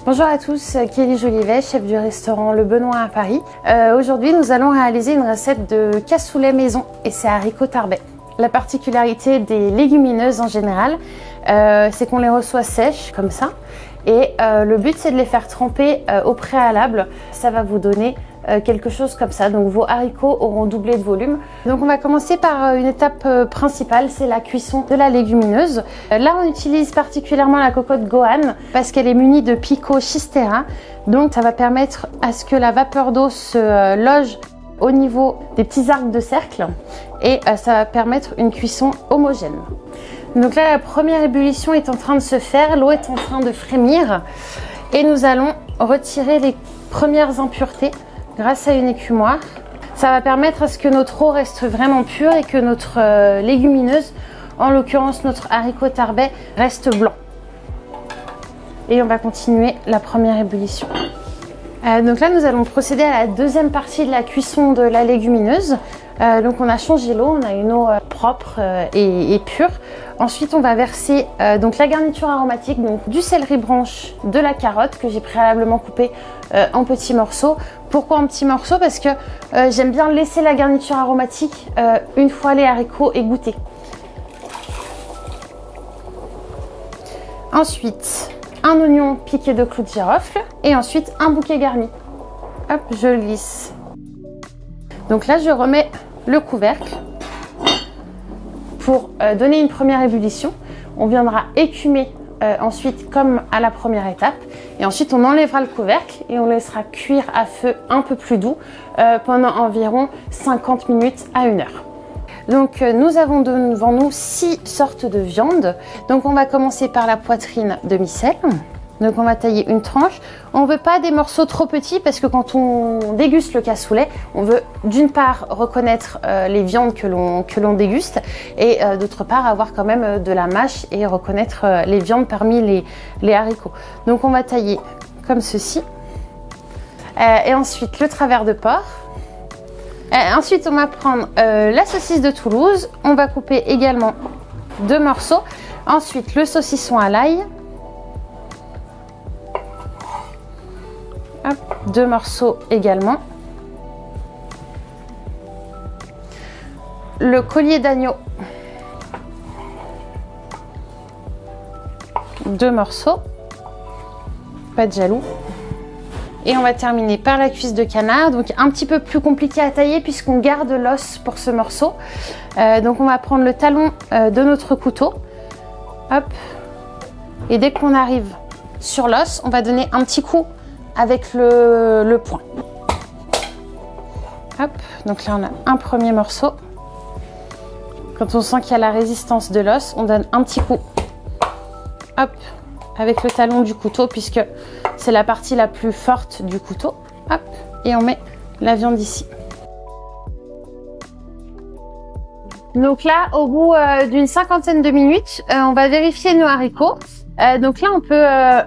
Bonjour à tous, Kelly Jolivet, chef du restaurant Le Benoît à Paris. Aujourd'hui, nous allons réaliser une recette de cassoulet maison et c'est haricots tarbais. La particularité des légumineuses en général, c'est qu'on les reçoit sèches comme ça. Et le but, c'est de les faire tremper au préalable. Ça va vous donner quelque chose comme ça. Donc vos haricots auront doublé de volume. Donc on va commencer par une étape principale, c'est la cuisson de la légumineuse. Là, on utilise particulièrement la cocotte Gohan parce qu'elle est munie de Picoschistera. Donc ça va permettre à ce que la vapeur d'eau se loge au niveau des petits arcs de cercle et ça va permettre une cuisson homogène. Donc là, la première ébullition est en train de se faire, l'eau est en train de frémir et nous allons retirer les premières impuretés grâce à une écumoire. Ça va permettre à ce que notre eau reste vraiment pure et que notre légumineuse, en l'occurrence notre haricot tarbais, reste blanc. Et on va continuer la première ébullition. Donc là, nous allons procéder à la deuxième partie de la cuisson de la légumineuse. Donc on a changé l'eau, on a une eau propre et pure. Ensuite, on va verser donc la garniture aromatique, donc du céleri branche, de la carotte que j'ai préalablement coupée en petits morceaux. Pourquoi en petits morceaux? Parce que j'aime bien laisser la garniture aromatique une fois les haricots égouttés. Ensuite, un oignon piqué de clous de girofle et ensuite un bouquet garni. Hop, je le glisse. Donc là, je remets le couvercle pour donner une première ébullition. On viendra écumer ensuite comme à la première étape. Et ensuite, on enlèvera le couvercle et on laissera cuire à feu un peu plus doux pendant environ 50 minutes à 1 heure. Donc nous avons devant nous 6 sortes de viande. Donc on va commencer par la poitrine de micelle. Donc on va tailler une tranche. On ne veut pas des morceaux trop petits parce que quand on déguste le cassoulet, on veut d'une part reconnaître les viandes que l'on déguste et d'autre part avoir quand même de la mâche et reconnaître les viandes parmi les haricots. Donc on va tailler comme ceci. Et ensuite le travers de porc. Ensuite, on va prendre la saucisse de Toulouse. On va couper également 2 morceaux. Ensuite, le saucisson à l'ail. 2 morceaux également. Le collier d'agneau. 2 morceaux. Pas de jaloux. Et on va terminer par la cuisse de canard, donc un petit peu plus compliqué à tailler puisqu'on garde l'os pour ce morceau. Donc on va prendre le talon de notre couteau. Hop. Et dès qu'on arrive sur l'os, on va donner un petit coup avec le poing. Hop. Donc là on a un premier morceau. Quand on sent qu'il y a la résistance de l'os, on donne un petit coup. Hop. Avec le talon du couteau puisque c'est la partie la plus forte du couteau. Hop, et on met la viande ici. Donc là, au bout d'une 50aine de minutes, on va vérifier nos haricots. Donc là,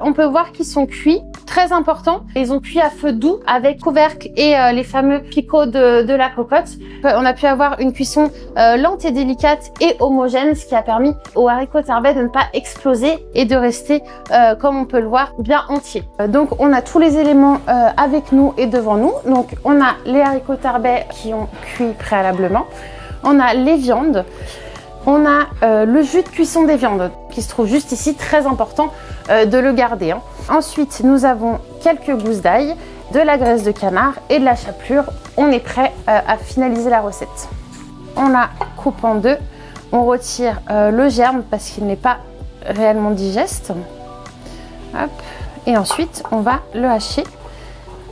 on peut voir qu'ils sont cuits. Très important, ils ont cuit à feu doux avec couvercle et les fameux picots de la cocotte. On a pu avoir une cuisson lente et délicate et homogène, ce qui a permis aux haricots tarbais de ne pas exploser et de rester, comme on peut le voir, bien entier. Donc on a tous les éléments avec nous et devant nous. Donc on a les haricots tarbais qui ont cuit préalablement. On a les viandes. On a le jus de cuisson des viandes qui se trouve juste ici, très important de le garder. Hein. Ensuite, nous avons quelques gousses d'ail, de la graisse de canard et de la chapelure. On est prêt à finaliser la recette. On la coupe en deux, on retire le germe parce qu'il n'est pas réellement digeste. Hop. Et ensuite, on va le hacher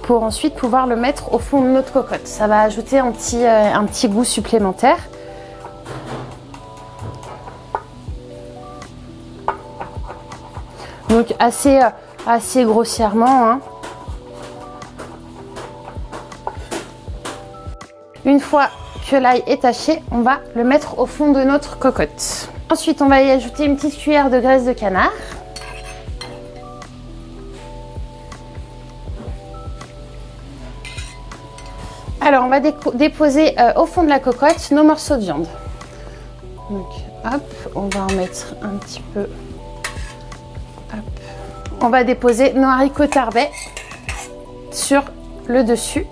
pour ensuite pouvoir le mettre au fond de notre cocotte. Ça va ajouter un petit goût supplémentaire. Donc assez grossièrement. Hein. Une fois que l'ail est haché, on va le mettre au fond de notre cocotte. Ensuite, on va y ajouter une petite cuillère de graisse de canard. Alors, on va déposer au fond de la cocotte nos morceaux de viande. Donc, hop, on va en mettre un petit peu. Hop, on va déposer nos haricots tarbais sur le dessus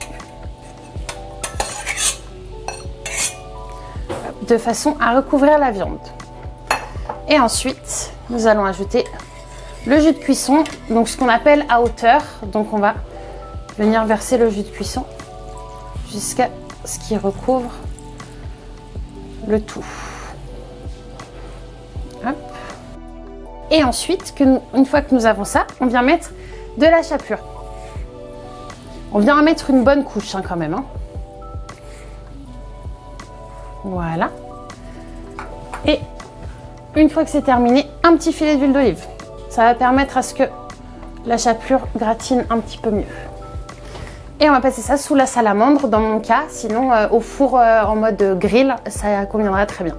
de façon à recouvrir la viande. Et ensuite, nous allons ajouter le jus de cuisson, donc ce qu'on appelle à hauteur. Donc on va venir verser le jus de cuisson jusqu'à ce qu'il recouvre le tout. Hop. Et ensuite, une fois que nous avons ça, on vient mettre de la chapelure. On vient en mettre une bonne couche quand même. Voilà. Et une fois que c'est terminé, un petit filet d'huile d'olive. Ça va permettre à ce que la chapelure gratine un petit peu mieux. Et on va passer ça sous la salamandre dans mon cas, sinon au four en mode grill, ça conviendra très bien.